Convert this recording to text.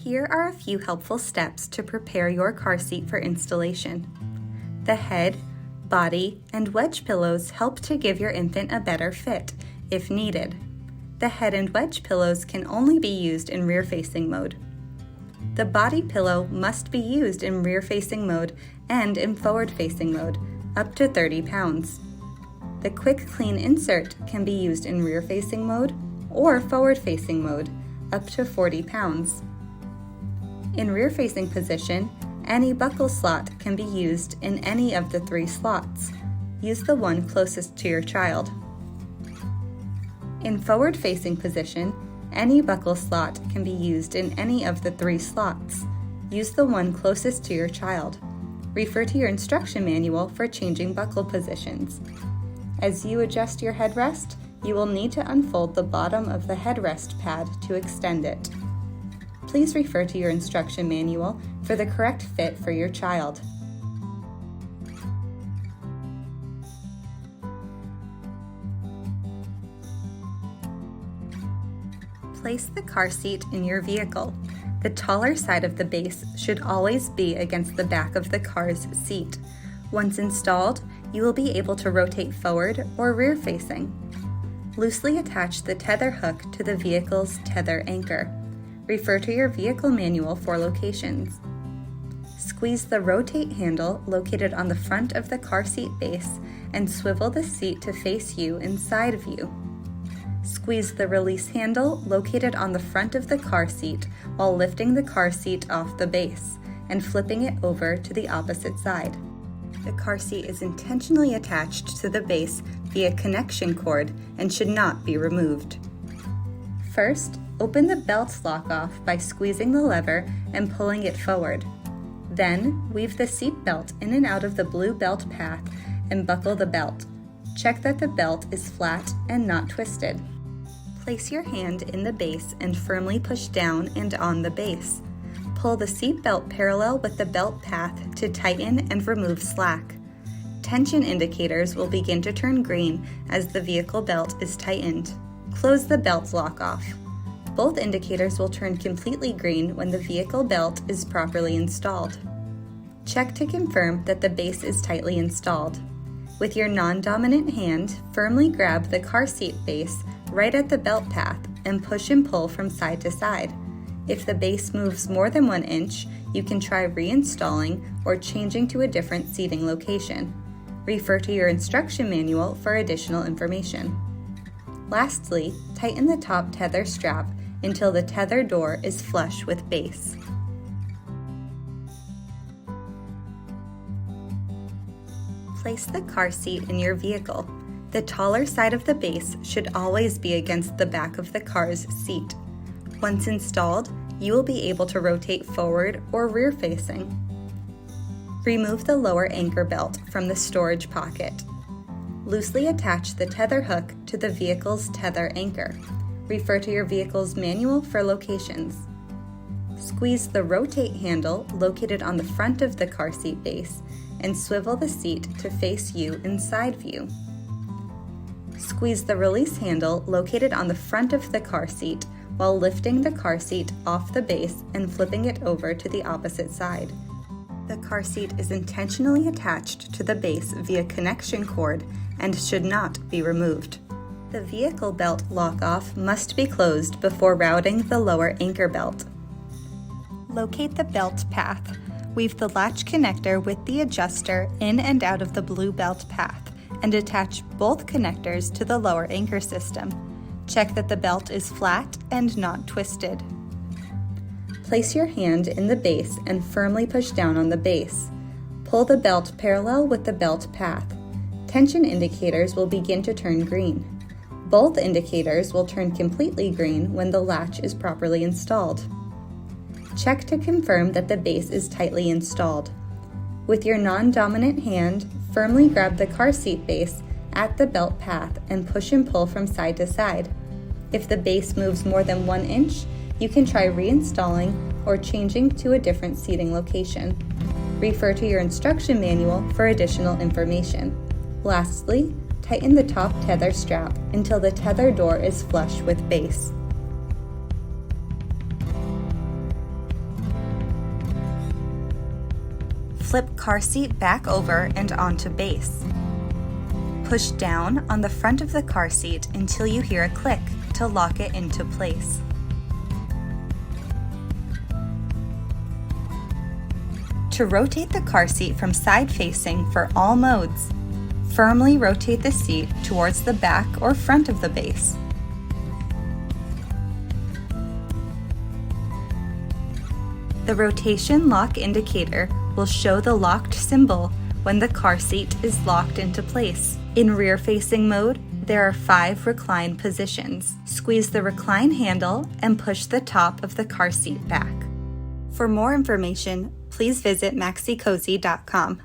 Here are a few helpful steps to prepare your car seat for installation. The head, body, and wedge pillows help to give your infant a better fit, if needed. The head and wedge pillows can only be used in rear-facing mode. The body pillow must be used in rear-facing mode and in forward-facing mode, up to 30 pounds. The quick clean insert can be used in rear-facing mode or forward-facing mode, up to 40 pounds. In rear-facing position, any buckle slot can be used in any of the 3 slots. Use the one closest to your child. In forward-facing position, any buckle slot can be used in any of the 3 slots. Use the one closest to your child. Refer to your instruction manual for changing buckle positions. As you adjust your headrest, you will need to unfold the bottom of the headrest pad to extend it. Please refer to your instruction manual for the correct fit for your child. Place the car seat in your vehicle. The taller side of the base should always be against the back of the car's seat. Once installed, you will be able to rotate forward or rear-facing. Loosely attach the tether hook to the vehicle's tether anchor. Refer to your vehicle manual for locations. Squeeze the rotate handle located on the front of the car seat base and swivel the seat to face you in side view. Squeeze the release handle located on the front of the car seat while lifting the car seat off the base and flipping it over to the opposite side. The car seat is intentionally attached to the base via connection cord and should not be removed. First, open the belt lock off by squeezing the lever and pulling it forward. Then, weave the seat belt in and out of the blue belt path and buckle the belt. Check that the belt is flat and not twisted. Place your hand in the base and firmly push down and on the base. Pull the seat belt parallel with the belt path to tighten and remove slack. Tension indicators will begin to turn green as the vehicle belt is tightened. Close the belt lock off. Both indicators will turn completely green when the vehicle belt is properly installed. Check to confirm that the base is tightly installed. With your non-dominant hand, firmly grab the car seat base right at the belt path and push and pull from side to side. If the base moves more than 1 inch, you can try reinstalling or changing to a different seating location. Refer to your instruction manual for additional information. Lastly, tighten the top tether strap until the tether door is flush with base. Place the car seat in your vehicle. The taller side of the base should always be against the back of the car's seat. Once installed, you will be able to rotate forward or rear-facing. Remove the lower anchor belt from the storage pocket. Loosely attach the tether hook to the vehicle's tether anchor. Refer to your vehicle's manual for locations. Squeeze the rotate handle located on the front of the car seat base and swivel the seat to face you in side view. Squeeze the release handle located on the front of the car seat while lifting the car seat off the base and flipping it over to the opposite side. The car seat is intentionally attached to the base via connection cord and should not be removed. The vehicle belt lock-off must be closed before routing the lower anchor belt. Locate the belt path. Weave the latch connector with the adjuster in and out of the blue belt path and attach both connectors to the lower anchor system. Check that the belt is flat and not twisted. Place your hand in the base and firmly push down on the base. Pull the belt parallel with the belt path. Tension indicators will begin to turn green. Both indicators will turn completely green when the latch is properly installed. Check to confirm that the base is tightly installed. With your non-dominant hand, firmly grab the car seat base at the belt path and push and pull from side to side. If the base moves more than 1 inch, you can try reinstalling or changing to a different seating location. Refer to your instruction manual for additional information. Lastly, tighten the top tether strap until the tether door is flush with base. Flip car seat back over and onto base. Push down on the front of the car seat until you hear a click to lock it into place. To rotate the car seat from side facing for all modes, firmly rotate the seat towards the back or front of the base. The rotation lock indicator will show the locked symbol when the car seat is locked into place. In rear-facing mode, there are 5 recline positions. Squeeze the recline handle and push the top of the car seat back. For more information, please visit Maxi-Cosi.com.